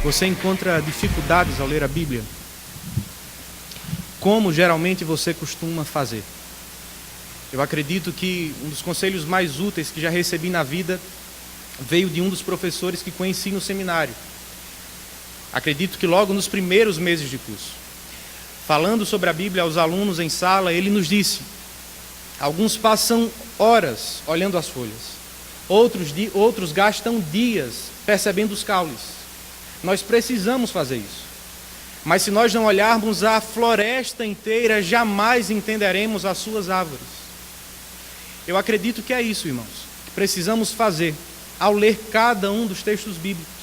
Você encontra dificuldades ao ler a Bíblia? Como geralmente você costuma fazer? Eu acredito que um dos conselhos mais úteis que já recebi na vida veio de um dos professores que conheci no seminário. Acredito que logo nos primeiros meses de curso. Falando sobre a Bíblia aos alunos em sala, ele nos disse: alguns passam horas olhando as folhas, outros gastam dias percebendo os caules. Nós precisamos fazer isso. Mas se nós não olharmos a floresta inteira, jamais entenderemos as suas árvores. Eu acredito que é isso, irmãos, que precisamos fazer ao ler cada um dos textos bíblicos.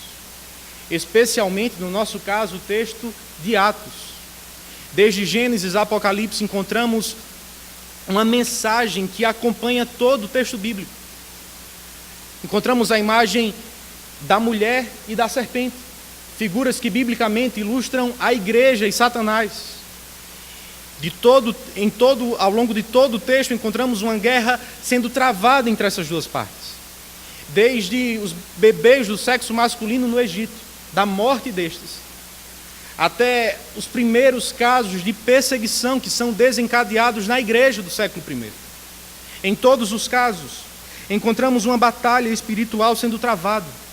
Especialmente, no nosso caso, o texto de Atos. Desde Gênesis a Apocalipse encontramos uma mensagem que acompanha todo o texto bíblico. Encontramos a imagem da mulher e da serpente, figuras que biblicamente ilustram a igreja e Satanás. Ao longo de todo o texto encontramos uma guerra sendo travada entre essas duas partes. Desde os bebês do sexo masculino no Egito, da morte destes, até os primeiros casos de perseguição que são desencadeados na igreja do século I. Em todos os casos, encontramos uma batalha espiritual sendo travada.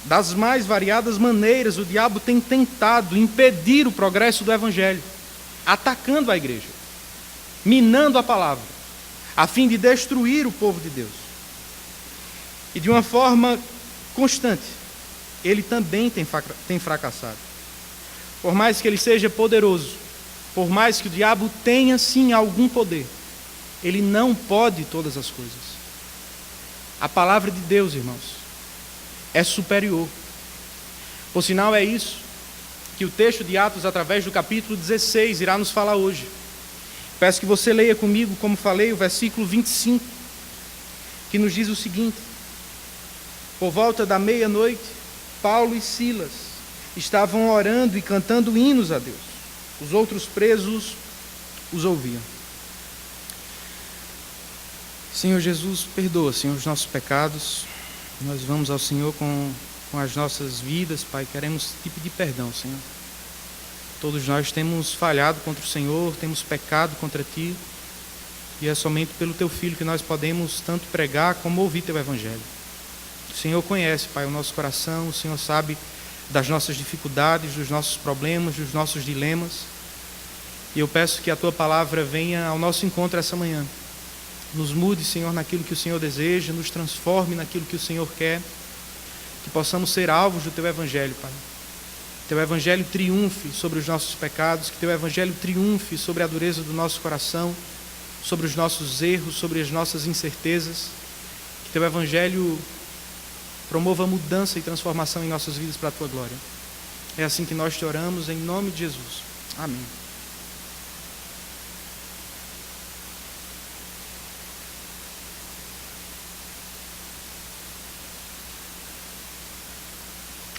Das mais variadas maneiras, o diabo tem tentado impedir o progresso do Evangelho, atacando a igreja, minando a palavra, a fim de destruir o povo de Deus. E de uma forma constante, ele também tem fracassado. Por mais que ele seja poderoso, por mais que o diabo tenha sim algum poder, ele não pode todas as coisas. A palavra de Deus, irmãos, é superior. Por sinal, é isso que o texto de Atos, através do capítulo 16, irá nos falar hoje. Peço que você leia comigo, como falei, o versículo 25, que nos diz o seguinte: por volta da meia-noite, Paulo e Silas estavam orando e cantando hinos a Deus. Os outros presos os ouviam. Senhor Jesus, perdoa, Senhor, os nossos pecados. Nós vamos ao Senhor com as nossas vidas, Pai, queremos te pedir perdão, Senhor. Todos nós temos falhado contra o Senhor, temos pecado contra Ti, e é somente pelo Teu Filho que nós podemos tanto pregar como ouvir Teu Evangelho. O Senhor conhece, Pai, o nosso coração, o Senhor sabe das nossas dificuldades, dos nossos problemas, dos nossos dilemas, e eu peço que a Tua palavra venha ao nosso encontro essa manhã. Nos mude, Senhor, naquilo que o Senhor deseja, nos transforme naquilo que o Senhor quer, que possamos ser alvos do Teu Evangelho, Pai. Teu Evangelho triunfe sobre os nossos pecados, que Teu Evangelho triunfe sobre a dureza do nosso coração, sobre os nossos erros, sobre as nossas incertezas, que Teu Evangelho promova mudança e transformação em nossas vidas para a Tua glória. É assim que nós te oramos, em nome de Jesus. Amém.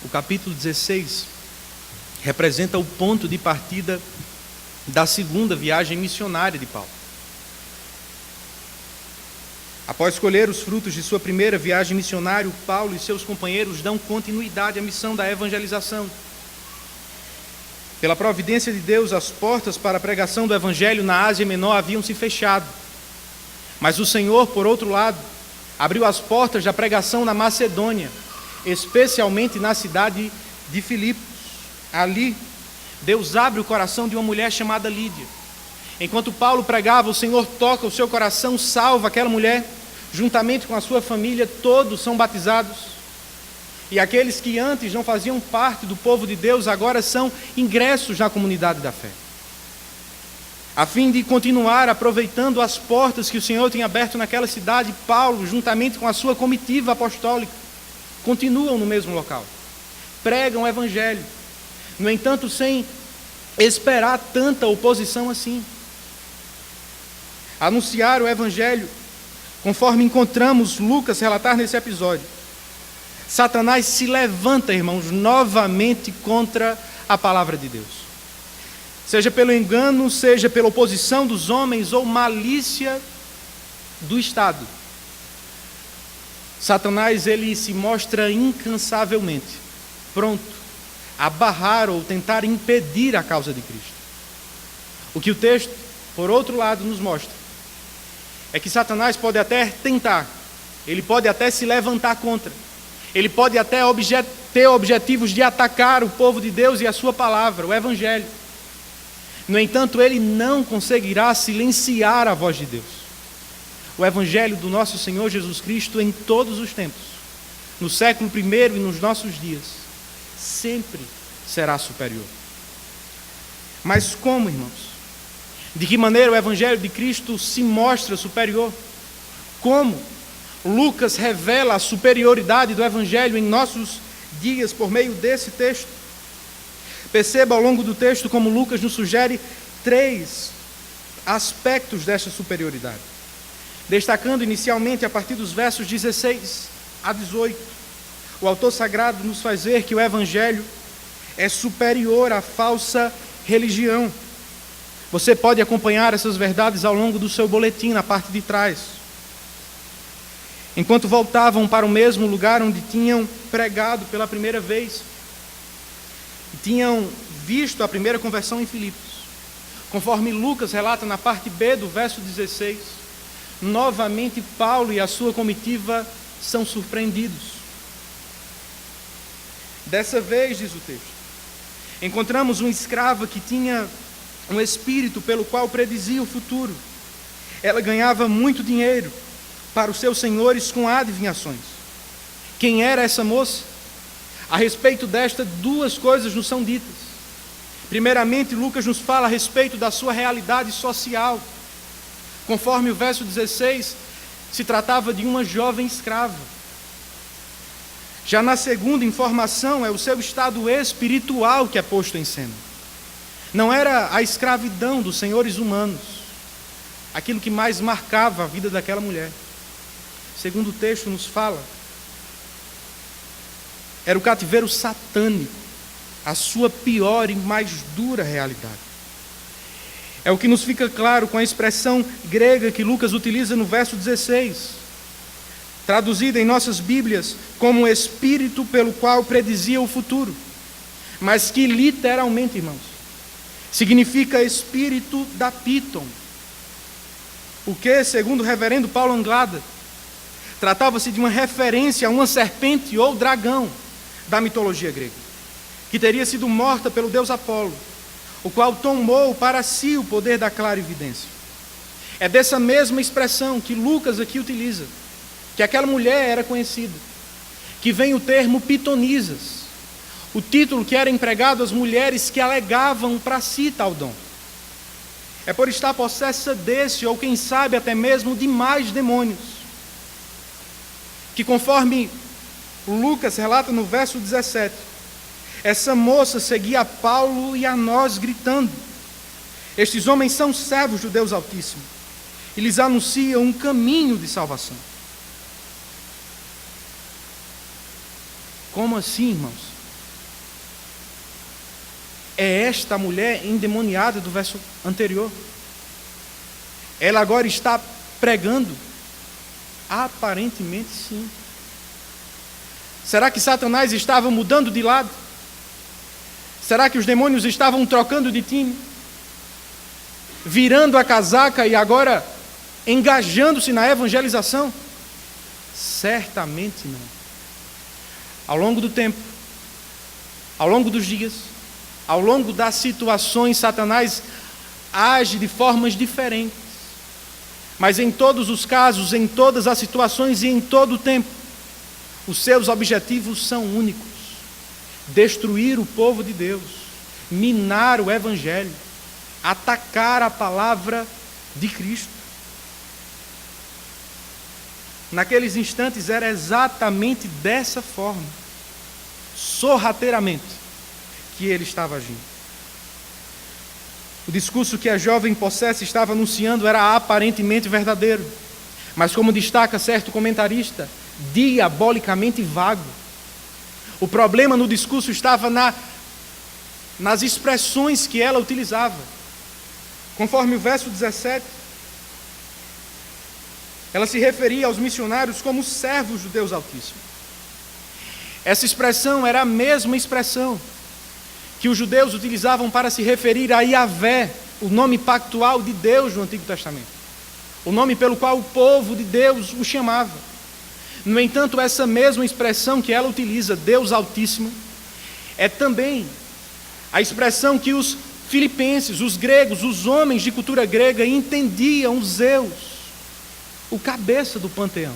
O capítulo 16 representa o ponto de partida da segunda viagem missionária de Paulo. Após colher os frutos de sua primeira viagem missionária, Paulo e seus companheiros dão continuidade à missão da evangelização. Pela providência de Deus, as portas para a pregação do Evangelho na Ásia Menor haviam se fechado. Mas o Senhor, por outro lado, abriu as portas da pregação na Macedônia, especialmente na cidade de Filipos. Ali, Deus abre o coração de uma mulher chamada Lídia. Enquanto Paulo pregava, o Senhor toca o seu coração, salva aquela mulher, juntamente com a sua família, todos são batizados. E aqueles que antes não faziam parte do povo de Deus, agora são ingressos na comunidade da fé. A fim de continuar aproveitando as portas que o Senhor tem aberto naquela cidade, Paulo, juntamente com a sua comitiva apostólica, continuam no mesmo local, pregam o Evangelho, no entanto, sem esperar tanta oposição assim. Anunciar o Evangelho, conforme encontramos Lucas relatar nesse episódio, Satanás se levanta, irmãos, novamente contra a palavra de Deus. Seja pelo engano, seja pela oposição dos homens ou malícia do Estado. Satanás, ele se mostra incansavelmente pronto barrar ou tentar impedir a causa de Cristo. O que o texto, por outro lado, nos mostra é que Satanás pode até tentar, ele pode até se levantar contra, ele pode até ter objetivos de atacar o povo de Deus e a sua palavra, o Evangelho. No entanto, ele não conseguirá silenciar a voz de Deus. O Evangelho do nosso Senhor Jesus Cristo, em todos os tempos, no século I e nos nossos dias, sempre será superior. Mas como, irmãos? De que maneira o Evangelho de Cristo se mostra superior? Como Lucas revela a superioridade do Evangelho em nossos dias por meio desse texto? Perceba ao longo do texto como Lucas nos sugere 3 aspectos desta superioridade. Destacando inicialmente a partir dos versos 16 a 18, o autor sagrado nos faz ver que o Evangelho é superior à falsa religião. Você pode acompanhar essas verdades ao longo do seu boletim, na parte de trás. Enquanto voltavam para o mesmo lugar onde tinham pregado pela primeira vez, tinham visto a primeira conversão em Filipos. Conforme Lucas relata na parte B do verso 16, novamente Paulo e a sua comitiva são surpreendidos. Dessa vez, diz o texto, encontramos uma escrava que tinha um espírito pelo qual predizia o futuro. Ela ganhava muito dinheiro para os seus senhores com adivinhações. Quem era essa moça? A respeito desta, 2 coisas nos são ditas. Primeiramente, Lucas nos fala a respeito da sua realidade social. Conforme o verso 16, se tratava de uma jovem escrava. Já na segunda informação, é o seu estado espiritual que é posto em cena. Não era a escravidão dos senhores humanos, aquilo que mais marcava a vida daquela mulher. Segundo o texto nos fala, era o cativeiro satânico, a sua pior e mais dura realidade. É o que nos fica claro com a expressão grega que Lucas utiliza no verso 16, traduzida em nossas Bíblias como espírito pelo qual predizia o futuro, mas que literalmente, irmãos, significa espírito da Piton. O que, segundo o reverendo Paulo Anglada, tratava-se de uma referência a uma serpente ou dragão da mitologia grega, que teria sido morta pelo deus Apolo, o qual tomou para si o poder da clarividência. É dessa mesma expressão que Lucas aqui utiliza, que aquela mulher era conhecida, que vem o termo pitonisas, o título que era empregado às mulheres que alegavam para si tal dom. É por estar possessa desse, ou quem sabe até mesmo de mais demônios, que conforme Lucas relata no verso 17, essa moça seguia a Paulo e a nós gritando: estes homens são servos do Deus Altíssimo, e lhes anunciam um caminho de salvação. Como assim, irmãos? É esta mulher endemoniada do verso anterior. Ela agora está pregando? Aparentemente sim. Será que Satanás estava mudando de lado? Será que os demônios estavam trocando de time? Virando a casaca e agora engajando-se na evangelização? Certamente não. Ao longo do tempo, ao longo dos dias, ao longo das situações, Satanás age de formas diferentes. Mas em todos os casos, em todas as situações e em todo o tempo, os seus objetivos são únicos: destruir o povo de Deus, minar o Evangelho, atacar a palavra de Cristo. Naqueles instantes era exatamente dessa forma, sorrateiramente, que ele estava agindo. O discurso que a jovem possessa estava anunciando era aparentemente verdadeiro, mas, como destaca certo comentarista, diabolicamente vago. O problema no discurso estava nas expressões que ela utilizava. Conforme o verso 17, ela se referia aos missionários como servos do Deus Altíssimo. Essa expressão era a mesma expressão que os judeus utilizavam para se referir a Yahvé, o nome pactual de Deus no Antigo Testamento, o nome pelo qual o povo de Deus o chamava. No entanto, essa mesma expressão que ela utiliza, Deus Altíssimo, é também a expressão que os filipenses, os gregos, os homens de cultura grega entendiam Zeus, o cabeça do panteão.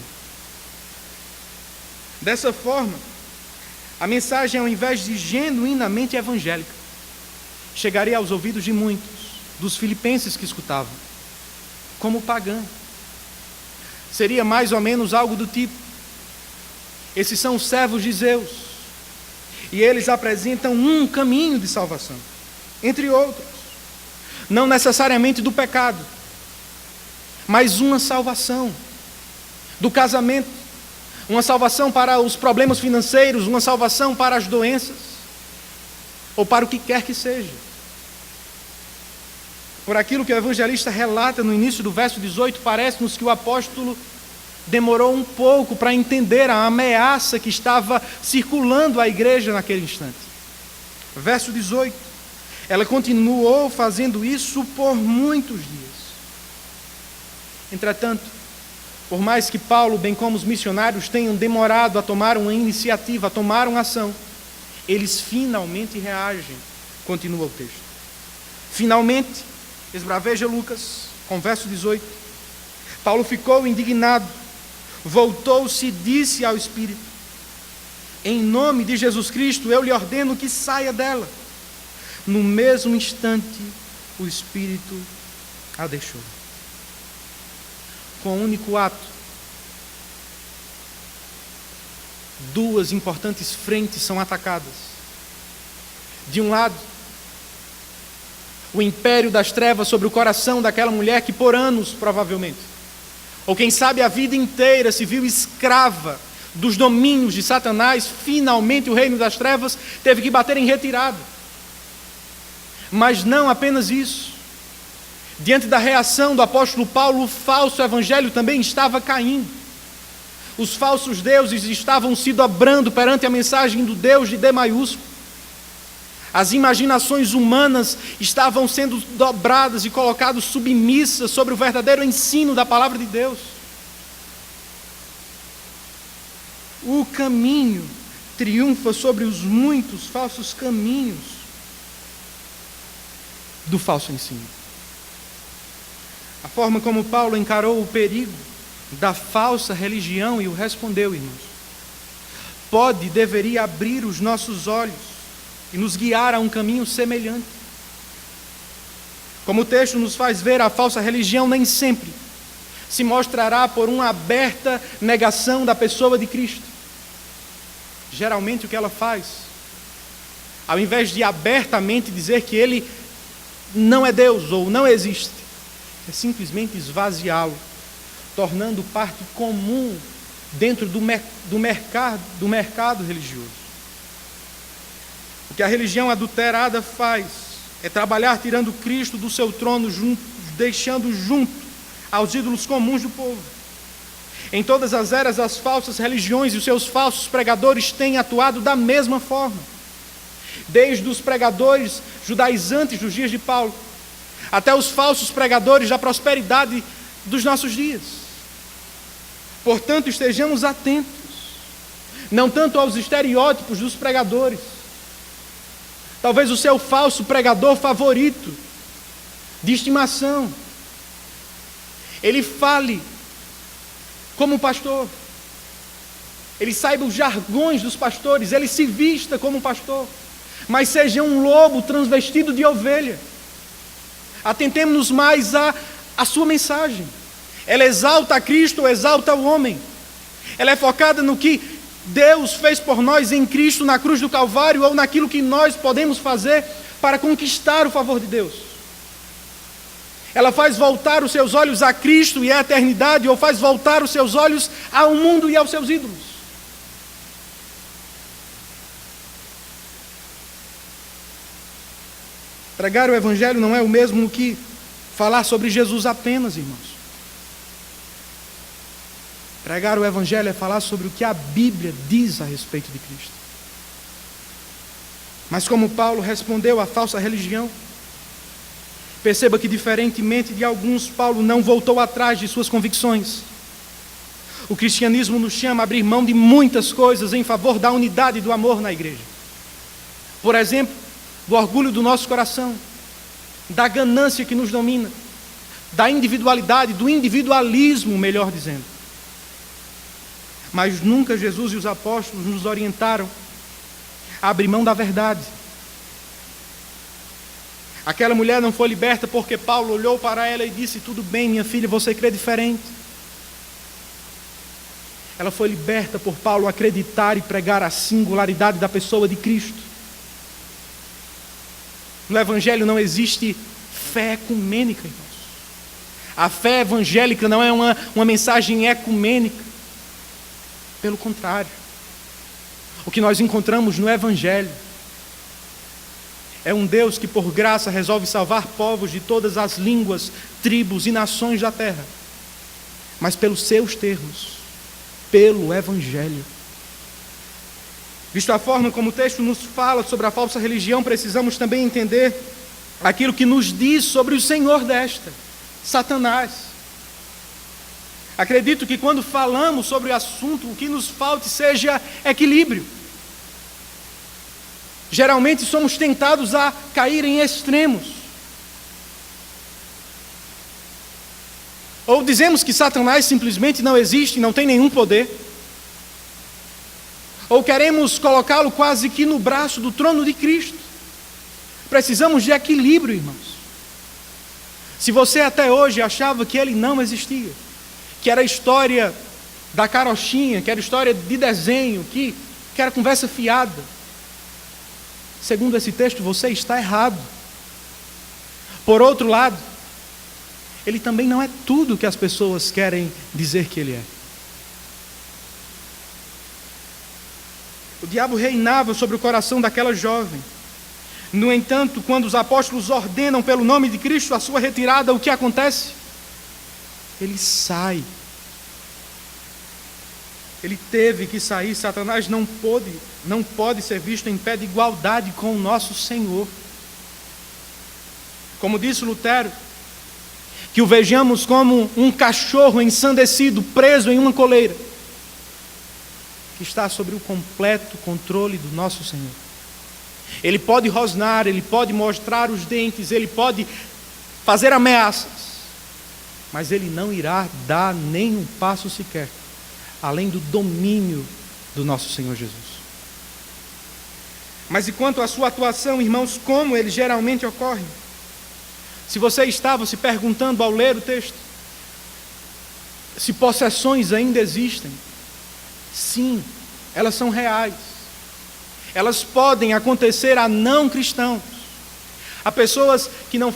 Dessa forma, a mensagem, ao invés de genuinamente evangélica, chegaria aos ouvidos de muitos dos filipenses que escutavam, como pagã. Seria mais ou menos algo do tipo: esses são os servos de Zeus, e eles apresentam um caminho de salvação, entre outros, não necessariamente do pecado, mas uma salvação do casamento, uma salvação para os problemas financeiros, uma salvação para as doenças, ou para o que quer que seja. Por aquilo que o evangelista relata no início do verso 18, parece-nos que o apóstolo demorou um pouco para entender a ameaça que estava circulando à igreja naquele instante. Verso 18: ela continuou fazendo isso por muitos dias. Entretanto, por mais que Paulo, bem como os missionários, tenham demorado a tomar uma iniciativa, a tomar uma ação, eles finalmente reagem. Continua o texto. Finalmente, esbraveja Lucas, com verso 18, Paulo ficou indignado, voltou-se e disse ao Espírito: em nome de Jesus Cristo, eu lhe ordeno que saia dela. No mesmo instante, o Espírito a deixou. Com um único ato, duas importantes frentes são atacadas. De um lado, o império das trevas sobre o coração daquela mulher que por anos, provavelmente, ou quem sabe a vida inteira, se viu escrava dos domínios de Satanás. Finalmente o reino das trevas teve que bater em retirada. Mas não apenas isso. Diante da reação do apóstolo Paulo, o falso evangelho também estava caindo. Os falsos deuses estavam se dobrando perante a mensagem do Deus de D maiúsculo. As imaginações humanas estavam sendo dobradas e colocadas submissas sobre o verdadeiro ensino da palavra de Deus. O caminho triunfa sobre os muitos falsos caminhos do falso ensino. A forma como Paulo encarou o perigo da falsa religião e o respondeu, irmãos, pode e deveria abrir os nossos olhos e nos guiar a um caminho semelhante. Como o texto nos faz ver, a falsa religião nem sempre se mostrará por uma aberta negação da pessoa de Cristo. Geralmente o que ela faz, ao invés de abertamente dizer que Ele não é Deus ou não existe, é simplesmente esvaziá-lo, tornando parte comum dentro do mercado religioso. O que a religião adulterada faz é trabalhar tirando Cristo do seu trono, deixando junto aos ídolos comuns do povo. Em todas as eras, as falsas religiões e os seus falsos pregadores têm atuado da mesma forma. Desde os pregadores judaizantes dos dias de Paulo, até os falsos pregadores da prosperidade dos nossos dias. Portanto, estejamos atentos, não tanto aos estereótipos dos pregadores. Talvez o seu falso pregador favorito, de estimação, ele fale como pastor, ele saiba os jargões dos pastores, ele se vista como pastor, mas seja um lobo transvestido de ovelha. Atentemos-nos mais à sua mensagem. Ela exalta a Cristo ou exalta o homem? Ela é focada no que Deus fez por nós em Cristo na cruz do Calvário, ou naquilo que nós podemos fazer para conquistar o favor de Deus? Ela faz voltar os seus olhos a Cristo e à eternidade, ou faz voltar os seus olhos ao mundo e aos seus ídolos? Pregar o Evangelho não é o mesmo que falar sobre Jesus apenas, irmãos. Pregar o Evangelho é falar sobre o que a Bíblia diz a respeito de Cristo. Mas como Paulo respondeu à falsa religião, perceba que, diferentemente de alguns, Paulo não voltou atrás de suas convicções. O cristianismo nos chama a abrir mão de muitas coisas em favor da unidade e do amor na igreja. Por exemplo, do orgulho do nosso coração, da ganância que nos domina, da individualidade, do individualismo, melhor dizendo. Mas nunca Jesus e os apóstolos nos orientaram a abrir mão da verdade. Aquela mulher não foi liberta porque Paulo olhou para ela e disse: tudo bem, minha filha, você crê diferente. Ela foi liberta por Paulo acreditar e pregar a singularidade da pessoa de Cristo. No Evangelho não existe fé ecumênica, irmãos. A fé evangélica não é uma mensagem ecumênica. Pelo contrário. O que nós encontramos no Evangelho é um Deus que, por graça, resolve salvar povos de todas as línguas, tribos e nações da terra, mas pelos seus termos, pelo Evangelho. Visto a forma como o texto nos fala sobre a falsa religião, precisamos também entender aquilo que nos diz sobre o senhor desta, Satanás. Acredito que quando falamos sobre o assunto, o que nos falte seja equilíbrio. Geralmente somos tentados a cair em extremos. Ou dizemos que Satanás simplesmente não existe, não tem nenhum poder. Ou queremos colocá-lo quase que no braço do trono de Cristo. Precisamos de equilíbrio, irmãos. Se você até hoje achava que ele não existia, que era história da carochinha, que era história de desenho, que era conversa fiada, segundo esse texto, você está errado. Por outro lado, ele também não é tudo que as pessoas querem dizer que ele é. O diabo reinava sobre o coração daquela jovem. No entanto, quando os apóstolos ordenam pelo nome de Cristo a sua retirada, o que acontece? Ele sai. Ele teve que sair. Satanás não pode ser visto em pé de igualdade com o nosso Senhor. Como disse Lutero, que o vejamos como um cachorro ensandecido, preso em uma coleira, que está sob o completo controle do nosso Senhor. Ele pode rosnar, ele pode mostrar os dentes, ele pode fazer ameaças, mas ele não irá dar nem um passo sequer além do domínio do nosso Senhor Jesus. Mas e quanto à sua atuação, irmãos, como ele geralmente ocorre? Se você estava se perguntando ao ler o texto, se possessões ainda existem, sim, elas são reais. Elas podem acontecer a não cristãos, a pessoas que não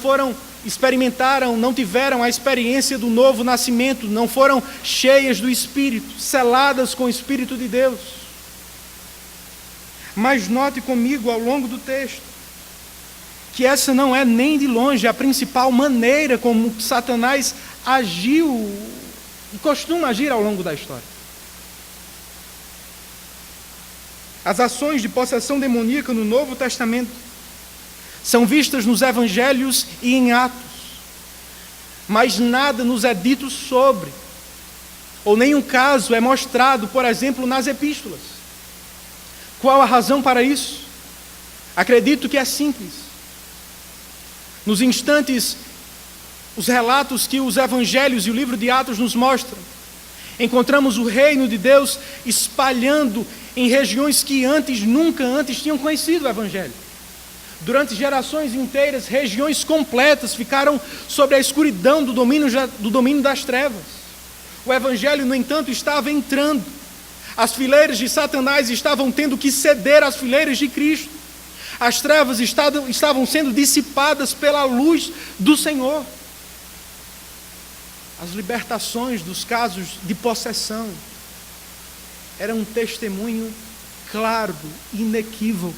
experimentaram, não tiveram a experiência do novo nascimento, não foram cheias do Espírito, seladas com o Espírito de Deus. Mas note comigo ao longo do texto, que essa não é nem de longe a principal maneira como Satanás agiu e costuma agir ao longo da história. As ações de possessão demoníaca no Novo Testamento são vistas nos Evangelhos e em Atos, mas nada nos é dito sobre, ou nenhum caso é mostrado, por exemplo, nas epístolas. Qual a razão para isso? Acredito que é simples. Nos instantes, os relatos que os Evangelhos e o livro de Atos nos mostram, encontramos o reino de Deus espalhando em regiões que nunca antes tinham conhecido o Evangelho. Durante gerações inteiras, regiões completas ficaram sob a escuridão do domínio das trevas. O Evangelho, no entanto, estava entrando. As fileiras de Satanás estavam tendo que ceder às fileiras de Cristo. As trevas estavam sendo dissipadas pela luz do Senhor. As libertações dos casos de possessão eram um testemunho claro, inequívoco.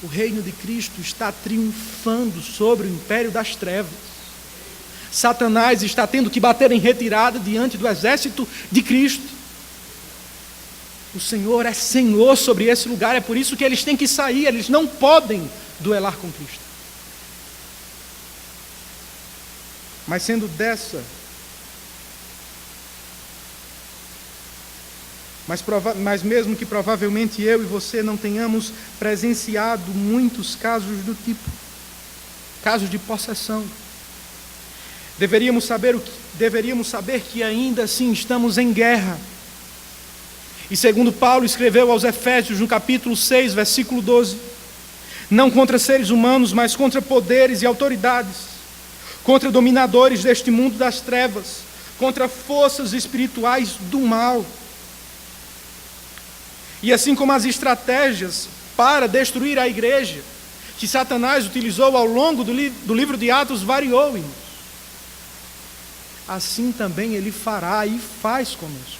O reino de Cristo está triunfando sobre o império das trevas. Satanás está tendo que bater em retirada diante do exército de Cristo. O Senhor é Senhor sobre esse lugar, é por isso que eles têm que sair, eles não podem duelar com Cristo. Mas sendo dessa, mas mesmo que provavelmente eu e você não tenhamos presenciado muitos casos do tipo, casos de possessão, deveríamos saber que ainda assim estamos em guerra. E segundo Paulo escreveu aos Efésios, no capítulo 6, versículo 12, não contra seres humanos, mas contra poderes e autoridades, contra dominadores deste mundo das trevas, contra forças espirituais do mal. E assim como as estratégias para destruir a igreja, que Satanás utilizou ao longo do livro de Atos, variou, irmãos, assim também ele fará e faz conosco.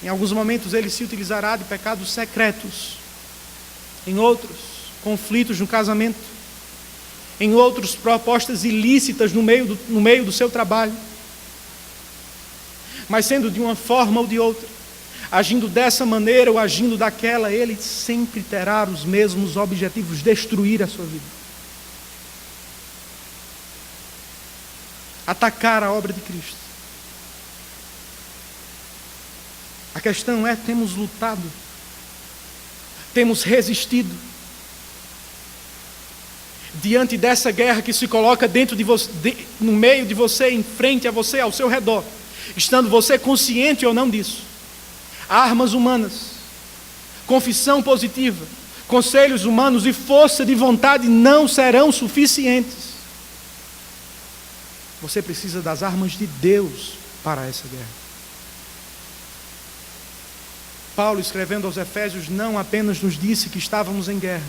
Em alguns momentos ele se utilizará de pecados secretos, em outros, conflitos no casamento, em outros, propostas ilícitas no meio do seu trabalho. Mas sendo de uma forma ou de outra, agindo dessa maneira ou agindo daquela, ele sempre terá os mesmos objetivos: destruir a sua vida, atacar a obra de Cristo. A questão é, temos lutado, temos resistido diante dessa guerra que se coloca dentro de você, no meio de você, em frente a você, ao seu redor, estando você consciente ou não disso. Armas humanas, confissão positiva, conselhos humanos e força de vontade não serão suficientes. Você precisa das armas de Deus para essa guerra. Paulo, escrevendo aos Efésios, não apenas nos disse que estávamos em guerra,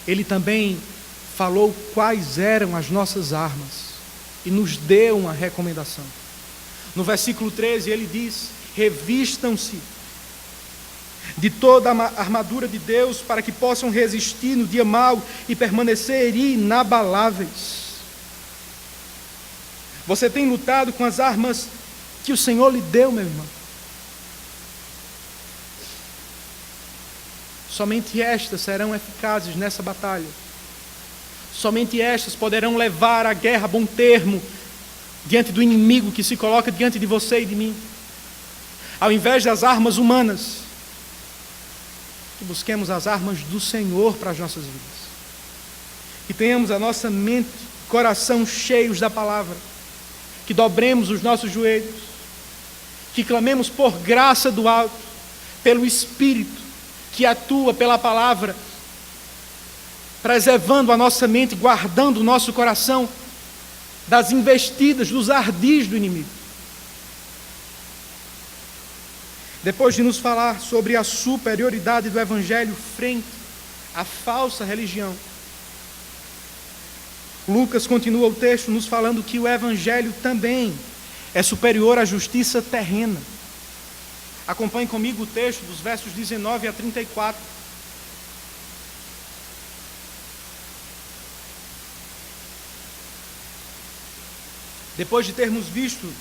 ele também falou quais eram as nossas armas e nos deu uma recomendação. No versículo 13 ele diz: revistam-se de toda a armadura de Deus para que possam resistir no dia mau e permanecer inabaláveis. Você tem lutado com as armas que o Senhor lhe deu, meu irmão? Somente estas serão eficazes nessa batalha. Somente estas poderão levar a guerra a bom termo diante do inimigo que se coloca diante de você e de mim. Ao invés das armas humanas, que busquemos as armas do Senhor para as nossas vidas. Que tenhamos a nossa mente, coração cheios da palavra. Que dobremos os nossos joelhos. Que clamemos por graça do alto, pelo Espírito que atua pela palavra, preservando a nossa mente, guardando o nosso coração das investidas, dos ardis do inimigo. Depois de nos falar sobre a superioridade do Evangelho frente à falsa religião, Lucas continua o texto nos falando que o Evangelho também é superior à justiça terrena. Acompanhe comigo o texto dos versos 19 a 34. Depois de termos visto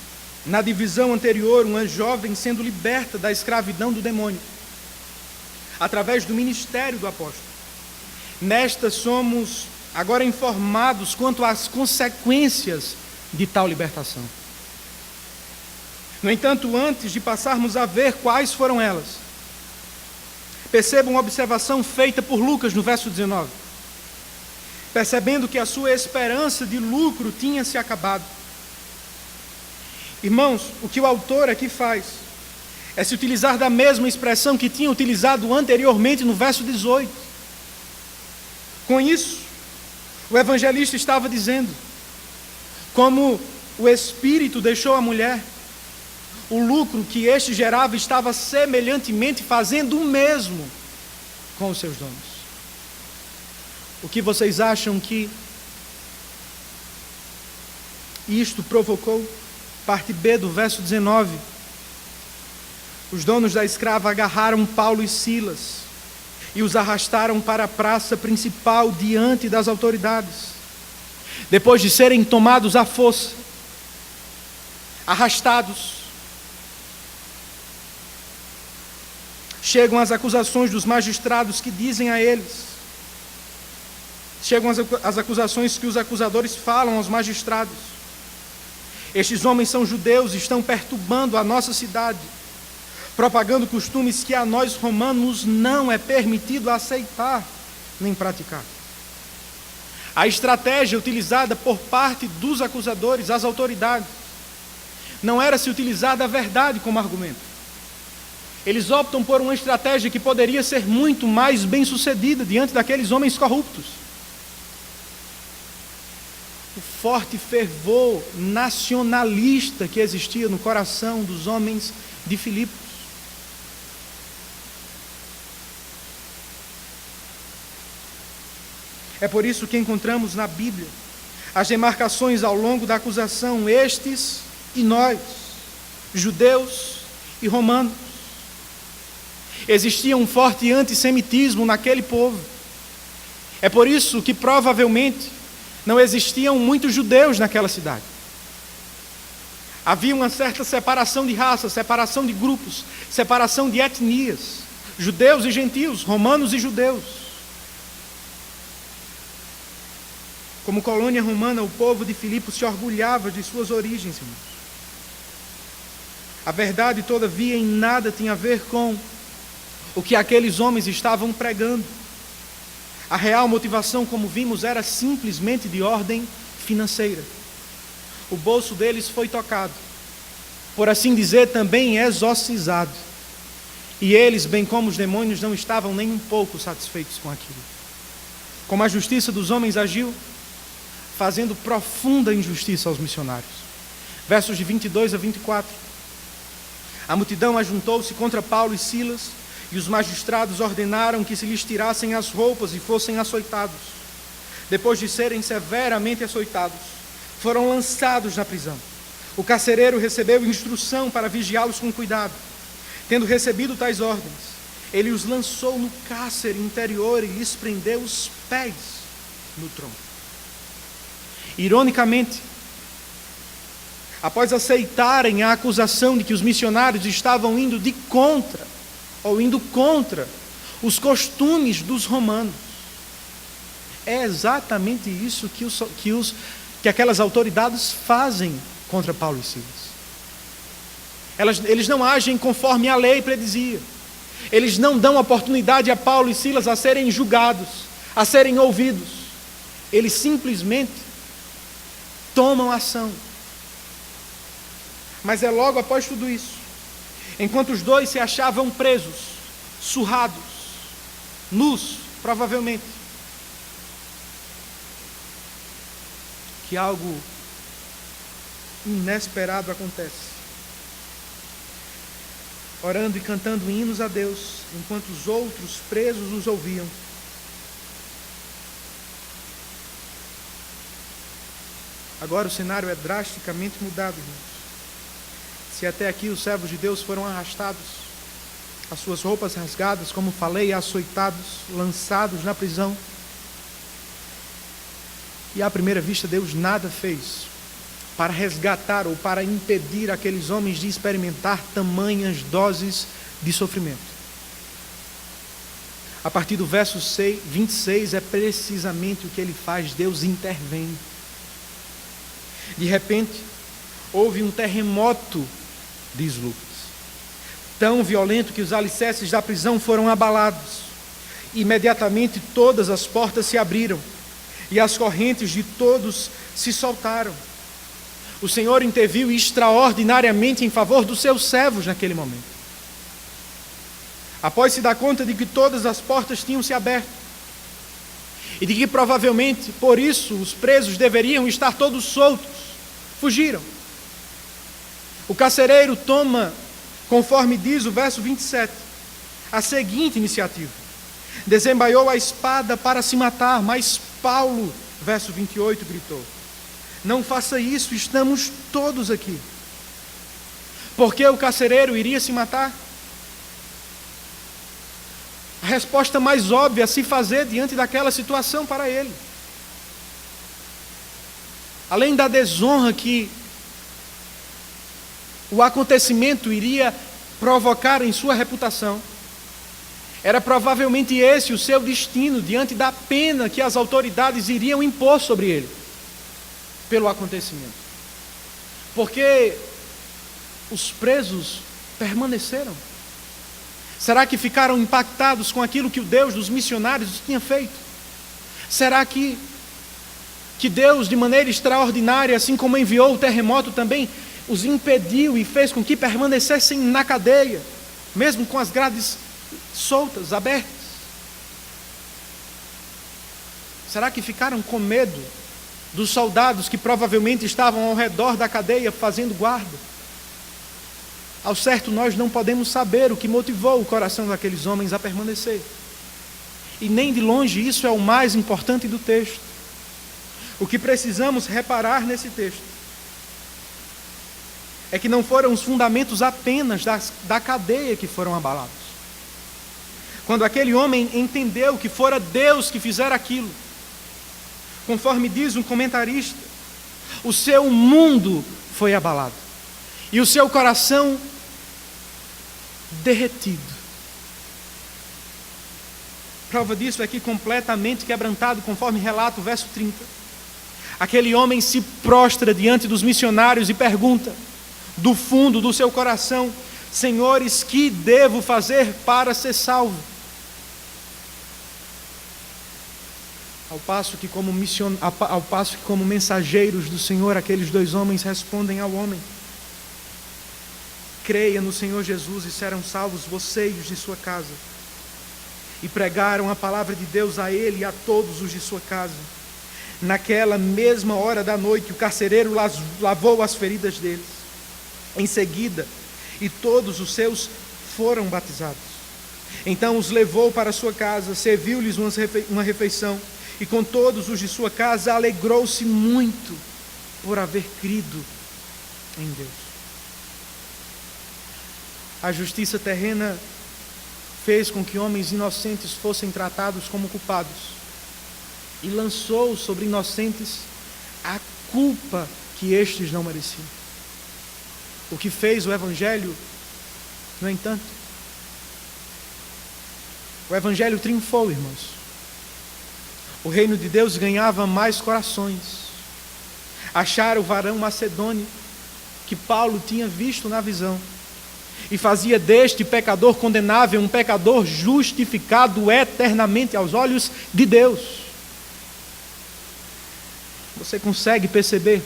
na divisão anterior uma jovem sendo liberta da escravidão do demônio, através do ministério do apóstolo, nesta somos agora informados quanto às consequências de tal libertação. No entanto, antes de passarmos a ver quais foram elas, percebam uma observação feita por Lucas no verso 19. Percebendo que a sua esperança de lucro tinha se acabado. Irmãos, o que o autor aqui faz é se utilizar da mesma expressão que tinha utilizado anteriormente no verso 18. Com isso, o evangelista estava dizendo, como o Espírito deixou a mulher, o lucro que este gerava estava semelhantemente fazendo o mesmo com os seus donos. O que vocês acham que isto provocou? Parte B do verso 19. Os donos da escrava agarraram Paulo e Silas e os arrastaram para a praça principal diante das autoridades. Depois de serem tomados à força, arrastados, Chegam as acusações dos magistrados que dizem a eles. Chegam as acusações que os acusadores falam aos magistrados. Estes homens são judeus e estão perturbando a nossa cidade, propagando costumes que a nós romanos não é permitido aceitar nem praticar. A estratégia utilizada por parte dos acusadores, as autoridades, não era se utilizar a verdade como argumento. Eles optam por uma estratégia que poderia ser muito mais bem sucedida diante daqueles homens corruptos. O forte fervor nacionalista que existia no coração dos homens de Filipos. É por isso que encontramos na Bíblia as demarcações ao longo da acusação, estes e nós, judeus e romanos. Existia um forte antissemitismo naquele povo. É por isso que provavelmente não existiam muitos judeus naquela cidade. Havia uma certa separação de raças, separação de grupos, separação de etnias, judeus e gentios, romanos e judeus. Como colônia romana, o povo de Filipos se orgulhava de suas origens, irmãos. A verdade, todavia, em nada tinha a ver com o que aqueles homens estavam pregando. A real motivação, como vimos, era simplesmente de ordem financeira. O bolso deles foi tocado, por assim dizer, também exorcizado. E eles, bem como os demônios, não estavam nem um pouco satisfeitos com aquilo. Como a justiça dos homens agiu, fazendo profunda injustiça aos missionários. Versos de 22 a 24. A multidão ajuntou-se contra Paulo e Silas, e os magistrados ordenaram que se lhes tirassem as roupas e fossem açoitados. Depois de serem severamente açoitados, foram lançados na prisão. O carcereiro recebeu instrução para vigiá-los com cuidado. Tendo recebido tais ordens, ele os lançou no cárcere interior e lhes prendeu os pés no tronco. Ironicamente, após aceitarem a acusação de que os missionários estavam indo contra os costumes dos romanos, é exatamente isso que aquelas autoridades fazem contra Paulo e Silas. Eles não agem conforme a lei predizia. Eles não dão oportunidade a Paulo e Silas a serem julgados, a serem ouvidos. Eles simplesmente tomam ação. Mas é logo após tudo isso, enquanto os dois se achavam presos, surrados, nus, provavelmente, que algo inesperado acontece. Orando e cantando hinos a Deus, enquanto os outros presos os ouviam. Agora o cenário é drasticamente mudado, irmãos. Se até aqui os servos de Deus foram arrastados, as suas roupas rasgadas, como falei, açoitados, lançados na prisão, e à primeira vista Deus nada fez para resgatar ou para impedir aqueles homens de experimentar tamanhas doses de sofrimento. A partir do verso 26 é precisamente o que ele faz. Deus intervém. De repente, houve um terremoto, diz Lucas, tão violento que os alicerces da prisão foram abalados. Imediatamente todas as portas se abriram e as correntes de todos se soltaram. O Senhor interviu extraordinariamente em favor dos seus servos naquele momento. Após se dar conta de que todas as portas tinham se aberto e de que provavelmente por isso os presos deveriam estar todos soltos, fugiram. O carcereiro toma, conforme diz o verso 27, a seguinte iniciativa: desembaiou a espada para se matar, mas Paulo, verso 28, gritou: não faça isso, estamos todos aqui. Por que o carcereiro iria se matar? A resposta mais óbvia a se fazer diante daquela situação para ele, além da desonra que o acontecimento iria provocar em sua reputação, Era provavelmente esse o seu destino diante da pena que as autoridades iriam impor sobre ele, pelo acontecimento. Porque os presos permaneceram. Será que ficaram impactados com aquilo que o Deus dos missionários tinha feito? Será que Deus, de maneira extraordinária, assim como enviou o terremoto também, os impediu e fez com que permanecessem na cadeia, mesmo com as grades soltas, abertas? Será que ficaram com medo dos soldados que provavelmente estavam ao redor da cadeia fazendo guarda? Ao certo, nós não podemos saber o que motivou o coração daqueles homens a permanecer. E nem de longe isso é o mais importante do texto. O que precisamos reparar nesse texto é que não foram os fundamentos apenas da cadeia que foram abalados. Quando aquele homem entendeu que fora Deus que fizera aquilo, conforme diz um comentarista, o seu mundo foi abalado e o seu coração derretido. Prova disso é que completamente quebrantado, conforme relata o verso 30, aquele homem se prostra diante dos missionários e pergunta, do fundo do seu coração: Senhores, que devo fazer para ser salvo? Ao passo que como mensageiros do Senhor, aqueles dois homens respondem ao homem: creia no Senhor Jesus e serão salvos você e os de sua casa. E pregaram a palavra de Deus a ele e a todos os de sua casa. Naquela mesma hora da noite, o carcereiro lavou as feridas deles. Em seguida, e todos os seus foram batizados. Então os levou para sua casa, serviu-lhes uma refeição, e com todos os de sua casa alegrou-se muito por haver crido em Deus. A justiça terrena fez com que homens inocentes fossem tratados como culpados e lançou sobre inocentes a culpa que estes não mereciam. O que fez o Evangelho, no entanto, o Evangelho triunfou, irmãos. O reino de Deus ganhava mais corações. Acharam o varão macedônio que Paulo tinha visto na visão e fazia deste pecador condenável um pecador justificado eternamente aos olhos de Deus. Você consegue perceber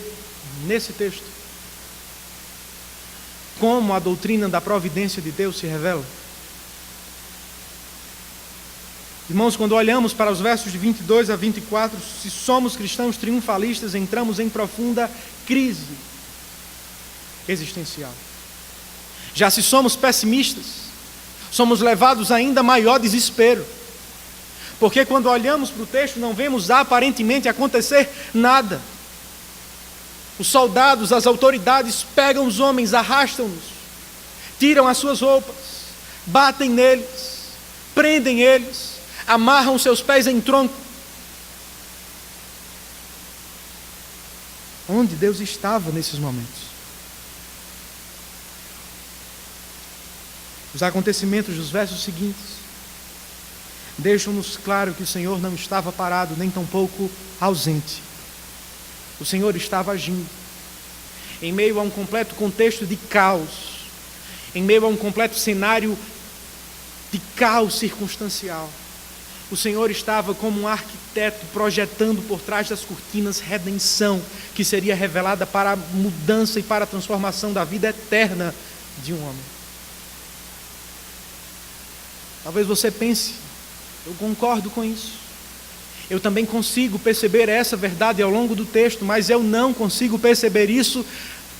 nesse texto como a doutrina da providência de Deus se revela? Irmãos, quando olhamos para os versos de 22 a 24, se somos cristãos triunfalistas, entramos em profunda crise existencial. Já se somos pessimistas, somos levados a ainda maior desespero. Porque quando olhamos para o texto, não vemos aparentemente acontecer nada. Os soldados, as autoridades pegam os homens, arrastam-nos, tiram as suas roupas, batem neles, prendem eles, amarram seus pés em tronco. Onde Deus estava nesses momentos? Os acontecimentos dos versos seguintes deixam-nos claro que o Senhor não estava parado, nem tampouco ausente. O Senhor estava agindo em meio a um completo contexto de caos, em meio a um completo cenário de caos circunstancial. O Senhor estava como um arquiteto projetando por trás das cortinas redenção que seria revelada para a mudança e para a transformação da vida eterna de um homem. Talvez você pense: eu concordo com isso. Eu também consigo perceber essa verdade ao longo do texto, mas eu não consigo perceber isso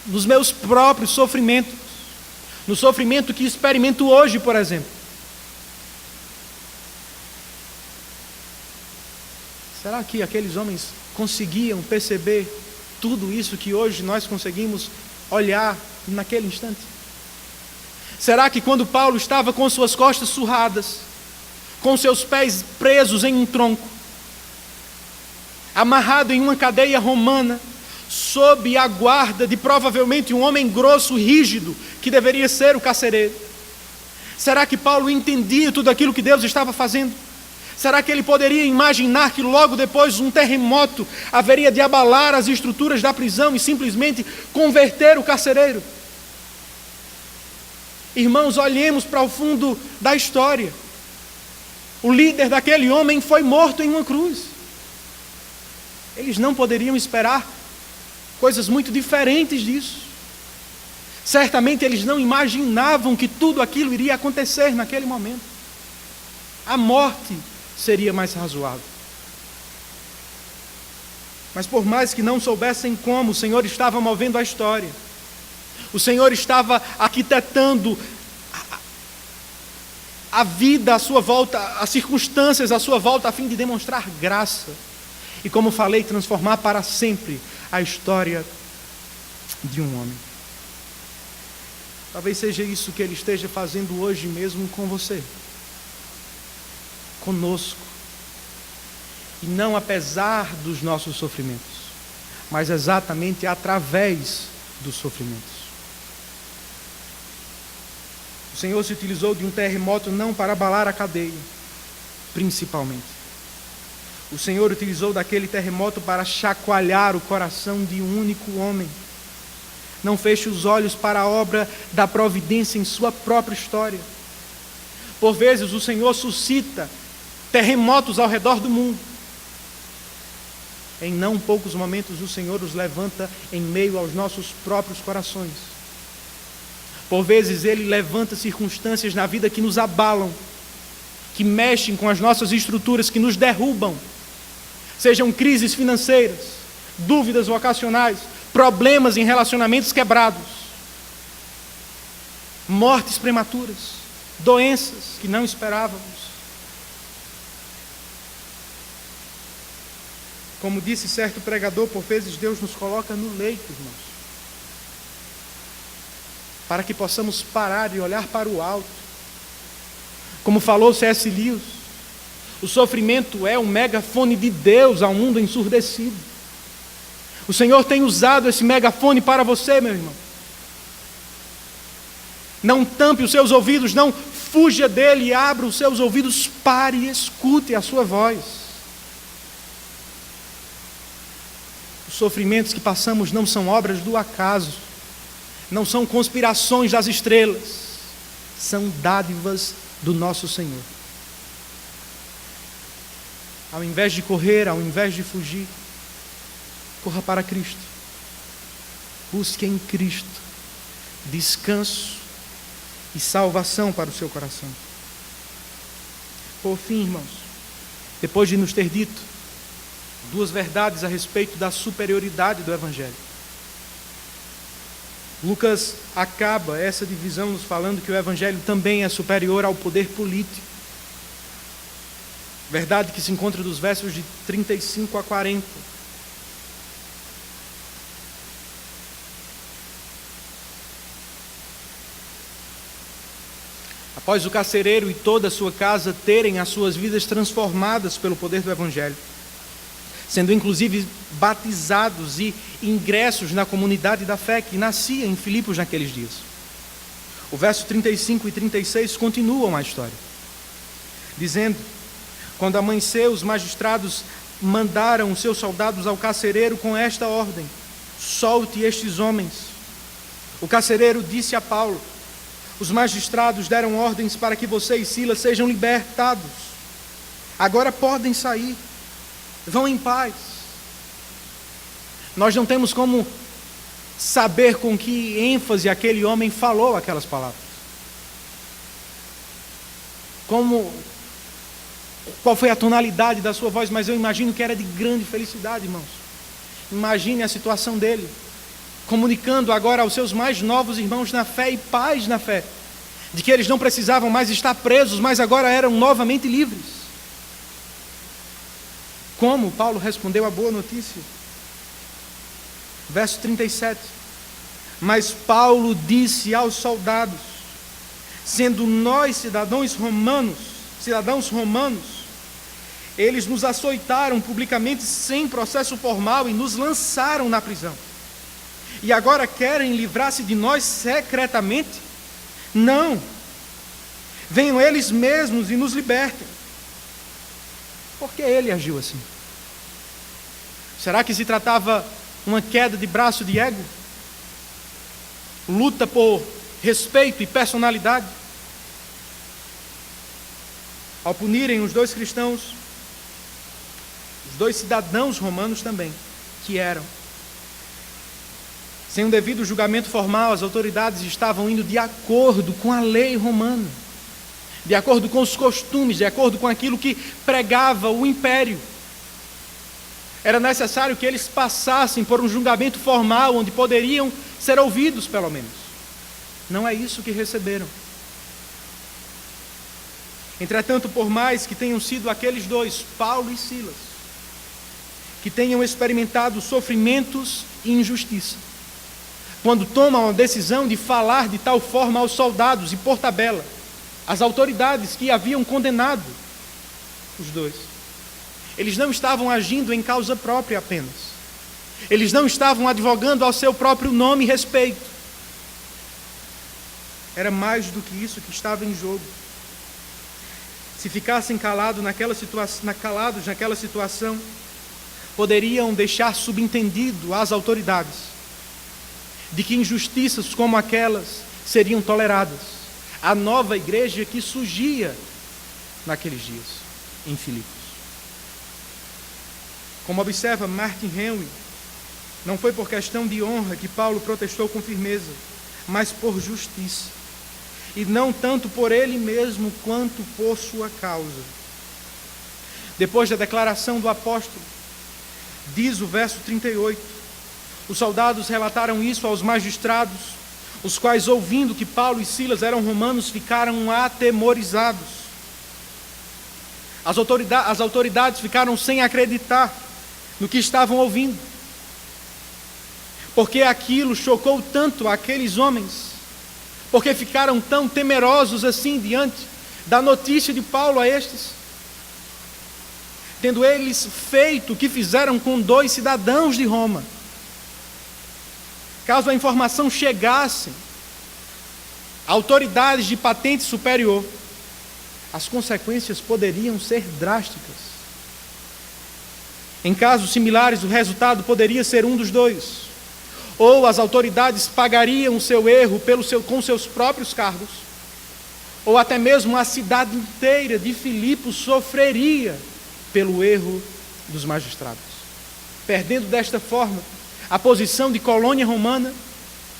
nos meus próprios sofrimentos, no sofrimento que experimento hoje, por exemplo. Será que aqueles homens conseguiam perceber tudo isso que hoje nós conseguimos olhar naquele instante? Será que quando Paulo estava com suas costas surradas, com seus pés presos em um tronco, amarrado em uma cadeia romana, sob a guarda de provavelmente um homem grosso, rígido, que deveria ser o carcereiro, Será que Paulo entendia tudo aquilo que Deus estava fazendo? Será que ele poderia imaginar que logo depois um terremoto haveria de abalar as estruturas da prisão e simplesmente converter o carcereiro? Irmãos, olhemos para o fundo da história. O líder daquele homem foi morto em uma cruz. Eles não poderiam esperar coisas muito diferentes disso. Certamente eles não imaginavam que tudo aquilo iria acontecer naquele momento. A morte seria mais razoável. Mas por mais que não soubessem como, o Senhor estava movendo a história. O Senhor estava arquitetando a vida à sua volta, as circunstâncias à sua volta, a fim de demonstrar graça. E como falei, transformar para sempre a história de um homem. Talvez seja isso que Ele esteja fazendo hoje mesmo com você, conosco. E não apesar dos nossos sofrimentos, mas exatamente através dos sofrimentos. O Senhor se utilizou de um terremoto não para abalar a cadeia, principalmente. O Senhor utilizou daquele terremoto para chacoalhar o coração de um único homem. Não feche os olhos para a obra da providência em sua própria história. Por vezes o Senhor suscita terremotos ao redor do mundo. Em não poucos momentos o Senhor os levanta em meio aos nossos próprios corações. Por vezes Ele levanta circunstâncias na vida que nos abalam, que mexem com as nossas estruturas, que nos derrubam. Sejam crises financeiras, dúvidas vocacionais, problemas em relacionamentos quebrados, mortes prematuras, doenças que não esperávamos. Como disse certo pregador, por vezes Deus nos coloca no leito, irmãos, para que possamos parar e olhar para o alto. Como falou C.S. Lewis, o sofrimento é um megafone de Deus ao mundo ensurdecido. O Senhor tem usado esse megafone para você, meu irmão. Não tampe os seus ouvidos, não fuja dele, abra os seus ouvidos, pare e escute a sua voz. Os sofrimentos que passamos não são obras do acaso, não são conspirações das estrelas, são dádivas do nosso Senhor. Ao invés de correr, ao invés de fugir, corra para Cristo. Busque em Cristo descanso e salvação para o seu coração. Por fim, irmãos, depois de nos ter dito duas verdades a respeito da superioridade do Evangelho, Lucas acaba essa divisão nos falando que o Evangelho também é superior ao poder político. Verdade que se encontra dos versos de 35 a 40. Após o carcereiro e toda a sua casa terem as suas vidas transformadas pelo poder do Evangelho, sendo inclusive batizados e ingressos na comunidade da fé que nascia em Filipos naqueles dias. O verso 35 e 36 continuam a história, dizendo: quando amanheceu, os magistrados mandaram os seus soldados ao carcereiro com esta ordem: solte estes homens. O carcereiro disse a Paulo: os magistrados deram ordens para que você e Silas sejam libertados. Agora podem sair. Vão em paz. Nós não temos como saber com que ênfase aquele homem falou aquelas palavras. Qual foi a tonalidade da sua voz, mas eu imagino que era de grande felicidade, irmãos. Imagine a situação dele, comunicando agora aos seus mais novos irmãos na fé e paz na fé, de que eles não precisavam mais estar presos, mas agora eram novamente livres. Como Paulo respondeu à boa notícia? Verso 37. Mas Paulo disse aos soldados: sendo nós cidadãos romanos, eles nos açoitaram publicamente sem processo formal e nos lançaram na prisão. E agora querem livrar-se de nós secretamente? Não. Venham eles mesmos e nos libertem. Por que ele agiu assim? Será que se tratava uma queda de braço de ego? Luta por respeito e personalidade? Ao punirem os dois cristãos, os dois cidadãos romanos também, que eram, sem um devido julgamento formal, as autoridades estavam indo de acordo com a lei romana, de acordo com os costumes, de acordo com aquilo que pregava o império. Era necessário que eles passassem por um julgamento formal, onde poderiam ser ouvidos, pelo menos. Não é isso que receberam. Entretanto, por mais que tenham sido aqueles dois, Paulo e Silas, que tenham experimentado sofrimentos e injustiça, quando tomam a decisão de falar de tal forma aos soldados e por tabela, as autoridades que haviam condenado os dois, eles não estavam agindo em causa própria apenas. Eles não estavam advogando ao seu próprio nome e respeito. Era mais do que isso que estava em jogo. Se ficassem calados naquela situação, poderiam deixar subentendido às autoridades de que injustiças como aquelas seriam toleradas. A nova igreja que surgia naqueles dias em Filipos. Como observa Martin Henry, não foi por questão de honra que Paulo protestou com firmeza, mas por justiça. E não tanto por ele mesmo, quanto por sua causa. Depois da declaração do apóstolo, diz o verso 38, os soldados relataram isso aos magistrados, os quais, ouvindo que Paulo e Silas eram romanos, ficaram atemorizados. As autoridades ficaram sem acreditar no que estavam ouvindo, porque aquilo chocou tanto aqueles homens, porque ficaram tão temerosos assim diante da notícia de Paulo a estes, tendo eles feito o que fizeram com dois cidadãos de Roma. Caso a informação chegasse a autoridades de patente superior, as consequências poderiam ser drásticas. Em casos similares, o resultado poderia ser um dos dois. Ou as autoridades pagariam o seu erro com seus próprios cargos, ou até mesmo a cidade inteira de Filipos sofreria pelo erro dos magistrados, perdendo desta forma a posição de colônia romana,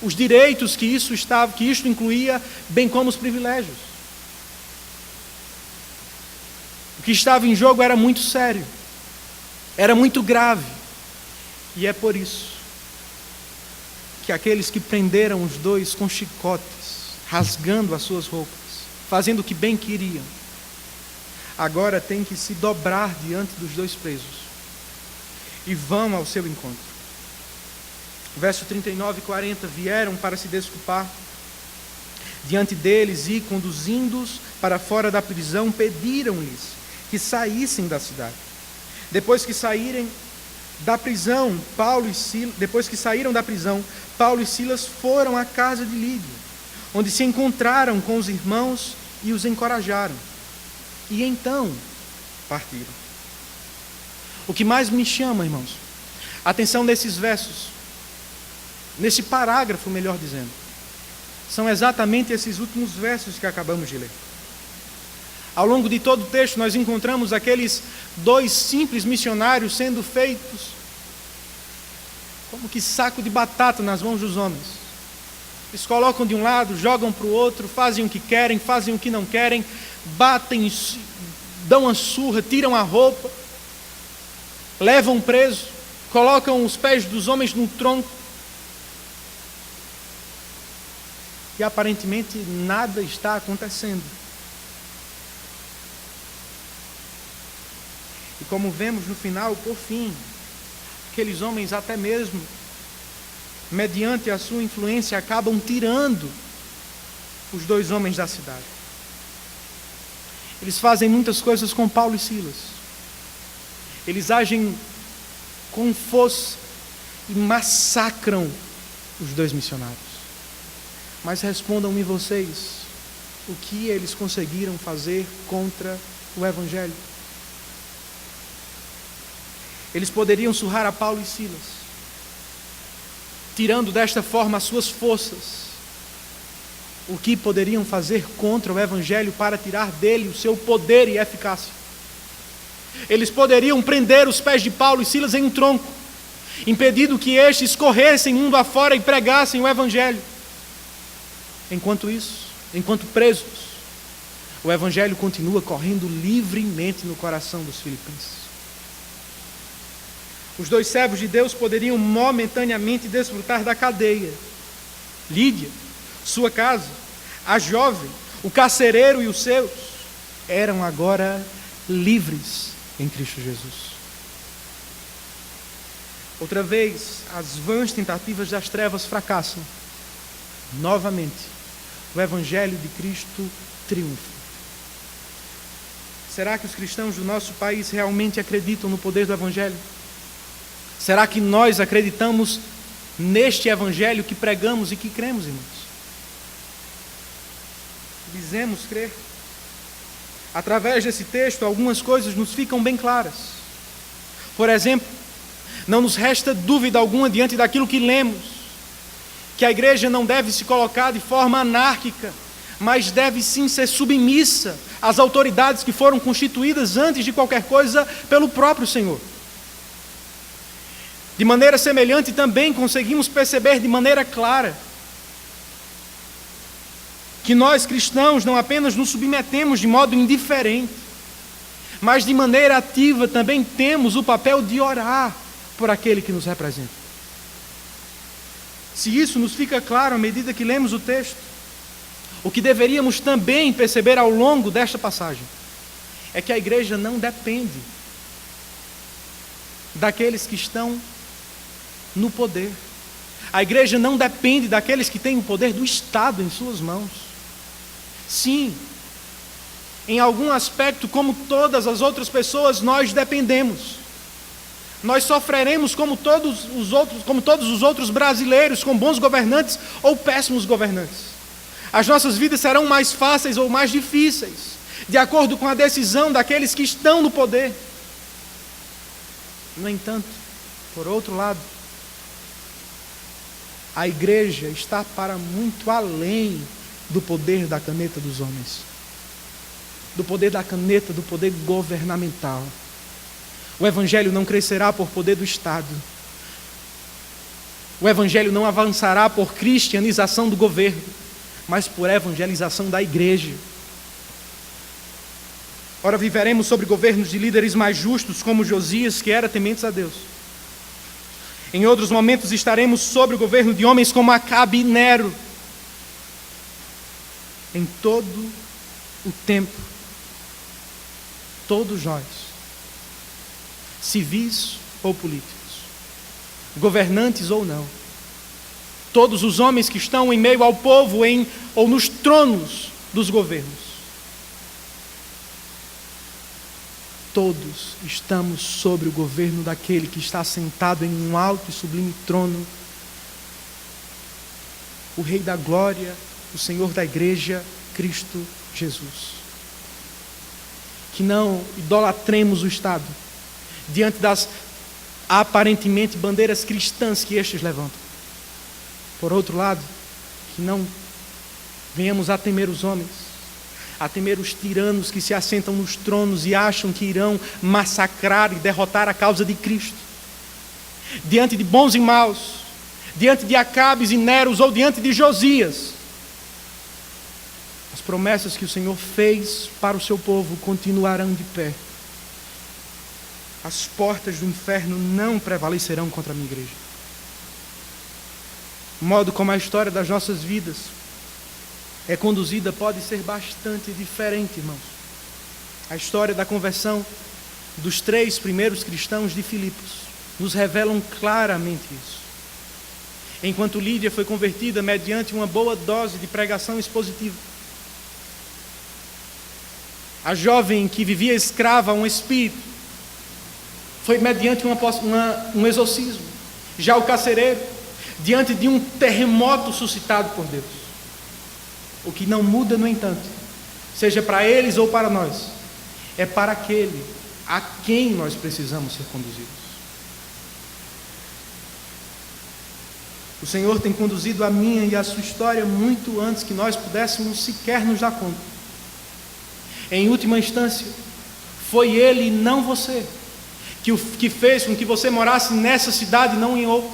os direitos que isto incluía, bem como os privilégios. O que estava em jogo era muito sério, era muito grave, e é por isso que aqueles que prenderam os dois com chicotes, rasgando as suas roupas, fazendo o que bem queriam, agora têm que se dobrar diante dos dois presos e vão ao seu encontro. Verso 39 e 40, vieram para se desculpar diante deles e, conduzindo-os para fora da prisão, pediram-lhes que saíssem da cidade. Depois que saíram da prisão, Paulo e Silas foram à casa de Lídia, onde se encontraram com os irmãos e os encorajaram. E então partiram. O que mais me chama, irmãos, a atenção nesses versos, nesse parágrafo, melhor dizendo, são exatamente esses últimos versos que acabamos de ler. Ao longo de todo o texto, nós encontramos aqueles dois simples missionários sendo feitos como que saco de batata nas mãos dos homens. Eles colocam de um lado, jogam para o outro, fazem o que querem, fazem o que não querem, batem, dão uma surra, tiram a roupa, levam preso, colocam os pés dos homens no tronco, e aparentemente nada está acontecendo. E como vemos no final, por fim, aqueles homens até mesmo, mediante a sua influência, acabam tirando os dois homens da cidade. Eles fazem muitas coisas com Paulo e Silas. Eles agem com força e massacram os dois missionários. Mas respondam-me vocês, o que eles conseguiram fazer contra o Evangelho. Eles poderiam surrar a Paulo e Silas, tirando desta forma as suas forças. O que poderiam fazer contra o Evangelho para tirar dele o seu poder e eficácia? Eles poderiam prender os pés de Paulo e Silas em um tronco, impedindo que estes corressem mundo afora e pregassem o Evangelho. Enquanto isso, enquanto presos, o Evangelho continua correndo livremente no coração dos filipenses. Os dois servos de Deus poderiam momentaneamente desfrutar da cadeia. Lídia, sua casa, a jovem, o carcereiro e os seus, eram agora livres em Cristo Jesus. Outra vez, as vãs tentativas das trevas fracassam. Novamente, o Evangelho de Cristo triunfa. Será que os cristãos do nosso país realmente acreditam no poder do Evangelho? Será que nós acreditamos neste Evangelho que pregamos e que cremos, irmãos? Dizemos crer. Através desse texto, algumas coisas nos ficam bem claras. Por exemplo, não nos resta dúvida alguma diante daquilo que lemos, que a igreja não deve se colocar de forma anárquica, mas deve sim ser submissa às autoridades que foram constituídas antes de qualquer coisa pelo próprio Senhor. De maneira semelhante também conseguimos perceber de maneira clara que nós cristãos não apenas nos submetemos de modo indiferente, mas de maneira ativa também temos o papel de orar por aquele que nos representa. Se isso nos fica claro à medida que lemos o texto, o que deveríamos também perceber ao longo desta passagem é que a igreja não depende daqueles que estão no poder. A igreja não depende daqueles que têm o poder do Estado em suas mãos. Sim, em algum aspecto, como todas as outras pessoas, nós dependemos. Nós sofreremos como todos os outros brasileiros, com bons governantes ou péssimos governantes. As nossas vidas serão mais fáceis ou mais difíceis, de acordo com a decisão daqueles que estão no poder. No entanto, por outro lado, a igreja está para muito além do poder da caneta dos homens, do poder da caneta, do poder governamental. O Evangelho não crescerá por poder do Estado. O Evangelho não avançará por cristianização do governo, mas por evangelização da igreja. Ora, viveremos sobre governos de líderes mais justos, como Josias, que era tementes a Deus. Em outros momentos estaremos sobre o governo de homens como Acabe e Nero. Em todo o tempo, todos nós, civis ou políticos, governantes ou não, todos os homens que estão em meio ao povo ou nos tronos dos governos, todos estamos sobre o governo daquele que está sentado em um alto e sublime trono, o Rei da Glória, o Senhor da Igreja, Cristo Jesus. Que não idolatremos o Estado diante das aparentemente bandeiras cristãs que estes levantam. Por outro lado, que não venhamos a temer os homens, a temer os tiranos que se assentam nos tronos e acham que irão massacrar e derrotar a causa de Cristo. Diante de bons e maus, diante de Acabes e Neros ou diante de Josias, as promessas que o Senhor fez para o seu povo continuarão de pé. As portas do inferno não prevalecerão contra a minha igreja. O modo como a história das nossas vidas é conduzida pode ser bastante diferente, irmãos. A história da conversão dos 3 primeiros cristãos de Filipos nos revelam claramente isso. Enquanto Lídia foi convertida mediante uma boa dose de pregação expositiva, a jovem que vivia escrava a um espírito foi mediante um exorcismo. Já o carcereiro, diante de um terremoto suscitado por Deus. O que não muda, no entanto, seja para eles ou para nós, é para aquele a quem nós precisamos ser conduzidos. O Senhor tem conduzido a minha e a sua história muito antes que nós pudéssemos sequer nos dar conta. Em última instância, foi Ele e não você que fez com que você morasse nessa cidade e não em outra.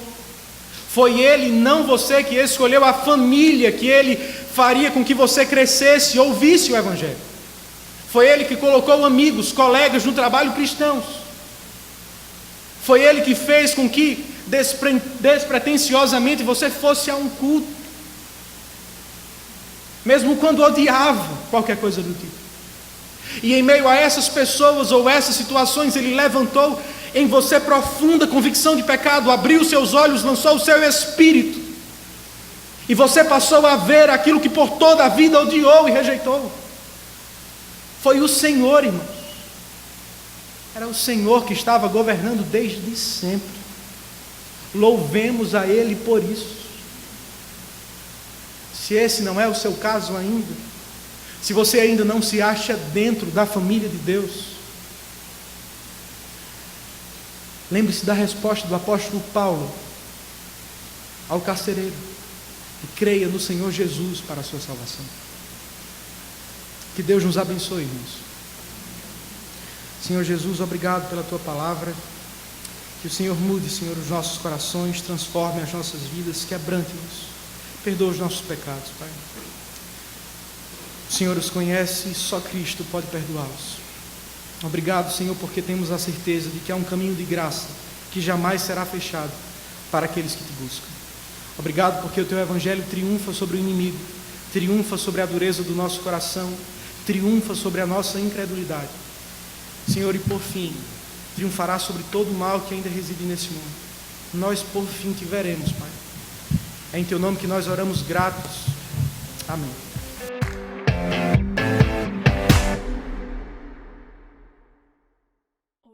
Foi Ele e não você que escolheu a família que Ele faria com que você crescesse e ouvisse o Evangelho. Foi Ele que colocou amigos, colegas no trabalho cristãos. Foi Ele que fez com que despretensiosamente você fosse a um culto, mesmo quando odiava qualquer coisa do tipo. E em meio a essas pessoas ou essas situações, Ele levantou em você profunda convicção de pecado, abriu seus olhos, lançou o seu espírito, e você passou a ver aquilo que por toda a vida odiou e rejeitou. Foi o Senhor, irmãos. Era o Senhor que estava governando desde sempre. Louvemos a Ele por isso. Se esse não é o seu caso ainda, se você ainda não se acha dentro da família de Deus, lembre-se da resposta do apóstolo Paulo ao carcereiro: e creia no Senhor Jesus para a sua salvação. Que Deus nos abençoe, irmãos. Senhor Jesus, obrigado pela Tua palavra. Que o Senhor mude, Senhor, os nossos corações, transforme as nossas vidas, quebrante-nos, perdoa os nossos pecados, Pai. O Senhor os conhece e só Cristo pode perdoá-los. Obrigado, Senhor, porque temos a certeza de que há um caminho de graça que jamais será fechado para aqueles que Te buscam. Obrigado porque o Teu Evangelho triunfa sobre o inimigo, triunfa sobre a dureza do nosso coração, triunfa sobre a nossa incredulidade. Senhor, e por fim, triunfará sobre todo o mal que ainda reside nesse mundo. Nós por fim Te veremos, Pai. É em Teu nome que nós oramos gratos. Amém.